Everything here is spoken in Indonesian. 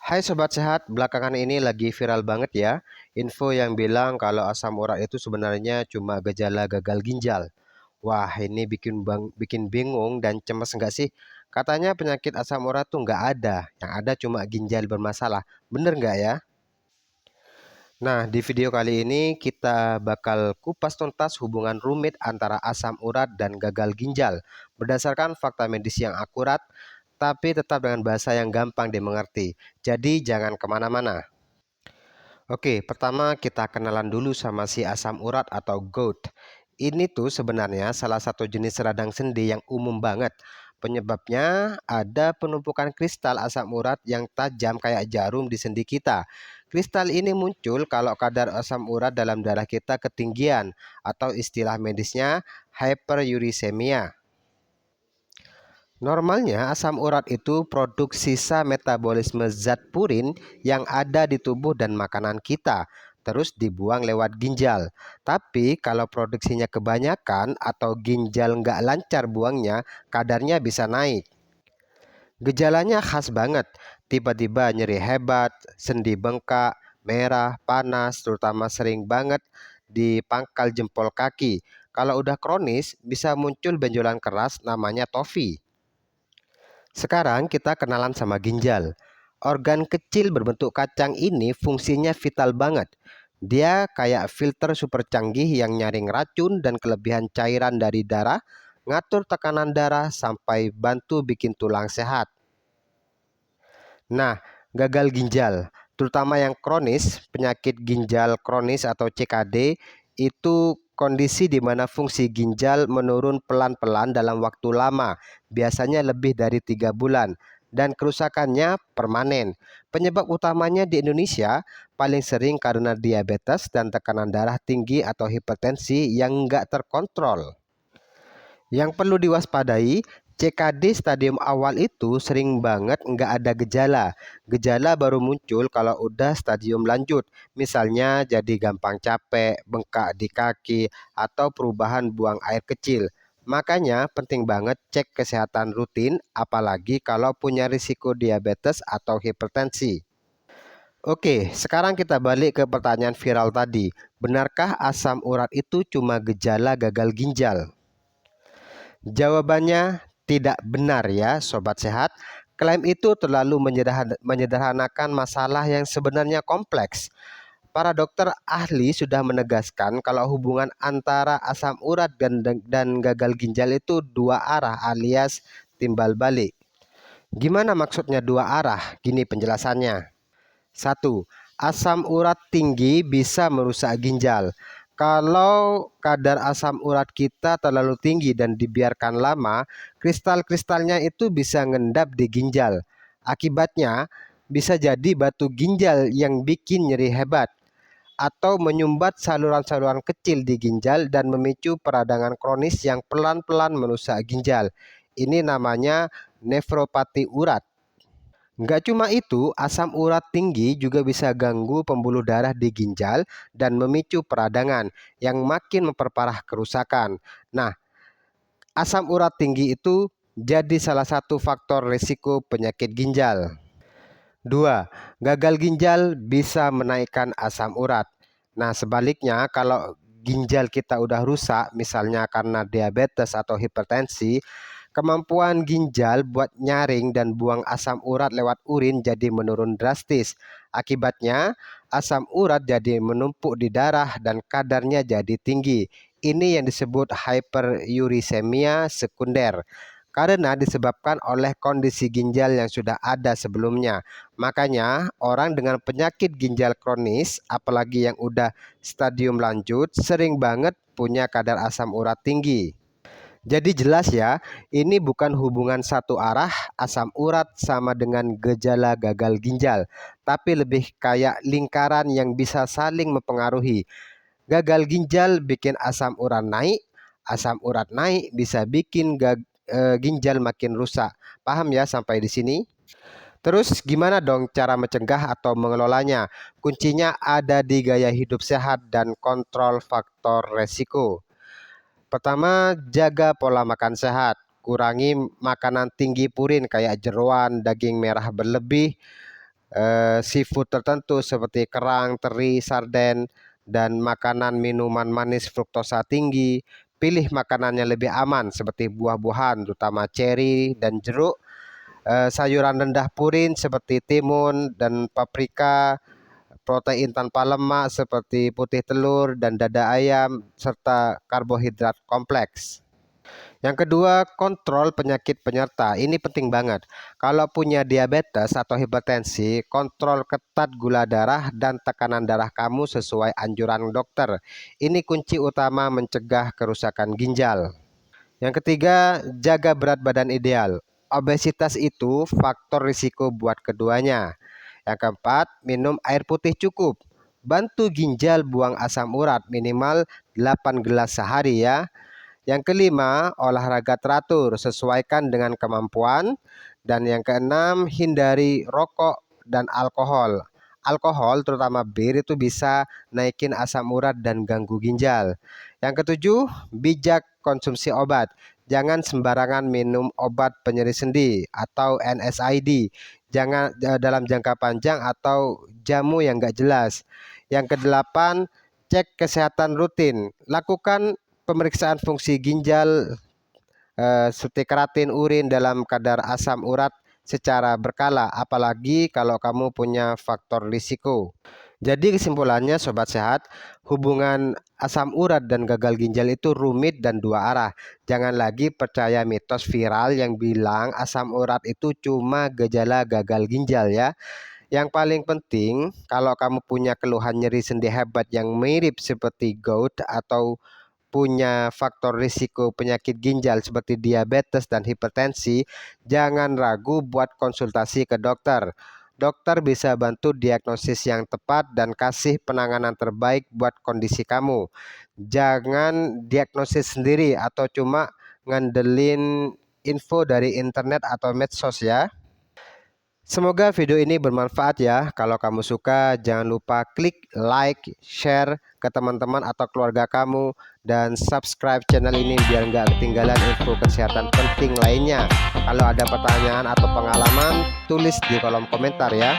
Hai Sobat Sehat, belakangan ini lagi viral banget ya info yang bilang kalau asam urat itu sebenarnya cuma gejala gagal ginjal. Wah, ini bikin bingung dan cemas nggak sih? Katanya penyakit asam urat tuh nggak ada, yang ada cuma ginjal bermasalah. Bener nggak ya? Nah, di video kali ini kita bakal kupas tuntas hubungan rumit antara asam urat dan gagal ginjal berdasarkan fakta medis yang akurat, tapi tetap dengan bahasa yang gampang dimengerti. Jadi jangan kemana-mana. Oke, pertama kita kenalan dulu sama si asam urat atau GOAT. Ini tuh sebenarnya salah satu jenis radang sendi yang umum banget. Penyebabnya ada penumpukan kristal asam urat yang tajam kayak jarum di sendi kita. Kristal ini muncul kalau kadar asam urat dalam darah kita ketinggian atau istilah medisnya hyperuricemia. Normalnya asam urat itu produk sisa metabolisme zat purin yang ada di tubuh dan makanan kita, terus dibuang lewat ginjal. Tapi kalau produksinya kebanyakan atau ginjal nggak lancar buangnya, kadarnya bisa naik. Gejalanya khas banget, tiba-tiba nyeri hebat, sendi bengkak, merah, panas, terutama sering banget di pangkal jempol kaki. Kalau udah kronis, bisa muncul benjolan keras namanya tofi. Sekarang kita kenalan sama ginjal. Organ kecil berbentuk kacang ini fungsinya vital banget. Dia kayak filter super canggih yang nyaring racun dan kelebihan cairan dari darah, ngatur tekanan darah sampai bantu bikin tulang sehat. Nah, gagal ginjal, terutama yang kronis, penyakit ginjal kronis atau CKD, itu kondisi di mana fungsi ginjal menurun pelan-pelan dalam waktu lama, biasanya lebih dari 3 bulan, dan kerusakannya permanen. Penyebab utamanya di Indonesia paling sering karena diabetes dan tekanan darah tinggi atau hipertensi yang nggak terkontrol. Yang perlu diwaspadai, CKD stadium awal itu sering banget nggak ada gejala. Gejala baru muncul kalau udah stadium lanjut, misalnya jadi gampang capek, bengkak di kaki, atau perubahan buang air kecil. Makanya penting banget cek kesehatan rutin, apalagi kalau punya risiko diabetes atau hipertensi. Oke, sekarang kita balik ke pertanyaan viral tadi. Benarkah asam urat itu cuma gejala gagal ginjal? Jawabannya tidak benar ya Sobat Sehat. Klaim itu terlalu menyederhanakan masalah yang sebenarnya kompleks. Para dokter ahli sudah menegaskan kalau hubungan antara asam urat dan gagal ginjal itu dua arah alias timbal balik. Gimana maksudnya dua arah? Gini penjelasannya. Satu, asam urat tinggi bisa merusak ginjal. Kalau kadar asam urat kita terlalu tinggi dan dibiarkan lama, kristal-kristalnya itu bisa ngendap di ginjal. Akibatnya, bisa jadi batu ginjal yang bikin nyeri hebat atau menyumbat saluran-saluran kecil di ginjal dan memicu peradangan kronis yang pelan-pelan merusak ginjal. Ini namanya nefropati urat. Nggak cuma itu, asam urat tinggi juga bisa ganggu pembuluh darah di ginjal dan memicu peradangan yang makin memperparah kerusakan. Nah, asam urat tinggi itu jadi salah satu faktor risiko penyakit ginjal. 2. Gagal ginjal bisa menaikkan asam urat. Nah, sebaliknya kalau ginjal kita udah rusak, misalnya karena diabetes atau hipertensi, kemampuan ginjal buat nyaring dan buang asam urat lewat urin jadi menurun drastis. Akibatnya, asam urat jadi menumpuk di darah dan kadarnya jadi tinggi. Ini yang disebut hyperuricemia sekunder karena disebabkan oleh kondisi ginjal yang sudah ada sebelumnya. Makanya, orang dengan penyakit ginjal kronis, apalagi yang udah stadium lanjut, sering banget punya kadar asam urat tinggi. Jadi jelas ya, ini bukan hubungan satu arah asam urat sama dengan gejala gagal ginjal, tapi lebih kayak lingkaran yang bisa saling mempengaruhi. Gagal ginjal bikin asam urat naik bisa bikin ginjal makin rusak. Paham ya sampai di sini? Terus gimana dong cara mencegah atau mengelolanya? Kuncinya ada di gaya hidup sehat dan kontrol faktor resiko. Pertama, jaga pola makan sehat. Kurangi makanan tinggi purin kayak jeroan, daging merah berlebih, seafood tertentu seperti kerang, teri, sarden, dan makanan minuman manis fruktosa tinggi. Pilih makanan yang lebih aman seperti buah-buahan, terutama ceri dan jeruk. Sayuran rendah purin seperti timun dan paprika, protein tanpa lemak seperti putih telur dan dada ayam, serta karbohidrat kompleks. Yang kedua, kontrol penyakit penyerta. Ini penting banget. Kalau punya diabetes atau hipertensi, kontrol ketat gula darah dan tekanan darah kamu sesuai anjuran dokter. Ini kunci utama mencegah kerusakan ginjal. Yang ketiga, jaga berat badan ideal. Obesitas itu faktor risiko buat keduanya. Yang keempat, minum air putih cukup. Bantu ginjal buang asam urat minimal 8 gelas sehari ya. Yang kelima, olahraga teratur, sesuaikan dengan kemampuan. Dan yang keenam, hindari rokok dan alkohol. Alkohol, terutama bir, itu bisa naikin asam urat dan ganggu ginjal. Yang ketujuh, bijak konsumsi obat. Jangan sembarangan minum obat penyeri sendi atau NSAID. Jangan dalam jangka panjang atau jamu yang nggak jelas. Yang kedelapan, cek kesehatan rutin. Lakukan pemeriksaan fungsi ginjal seperti keratin urin dalam kadar asam urat secara berkala, apalagi kalau kamu punya faktor risiko. Jadi kesimpulannya sobat sehat, hubungan asam urat dan gagal ginjal itu rumit dan dua arah. Jangan lagi percaya mitos viral yang bilang asam urat itu cuma gejala gagal ginjal ya. Yang paling penting, kalau kamu punya keluhan nyeri sendi hebat yang mirip seperti gout atau punya faktor risiko penyakit ginjal seperti diabetes dan hipertensi, jangan ragu buat konsultasi ke dokter. Dokter bisa bantu diagnosis yang tepat dan kasih penanganan terbaik buat kondisi kamu. Jangan diagnosis sendiri atau cuma ngandelin info dari internet atau medsos ya. Semoga video ini bermanfaat ya. Kalau kamu suka, jangan lupa klik like, share ke teman-teman atau keluarga kamu, dan subscribe channel ini biar nggak ketinggalan info kesehatan penting lainnya. Kalau ada pertanyaan atau pengalaman, tulis di kolom komentar ya.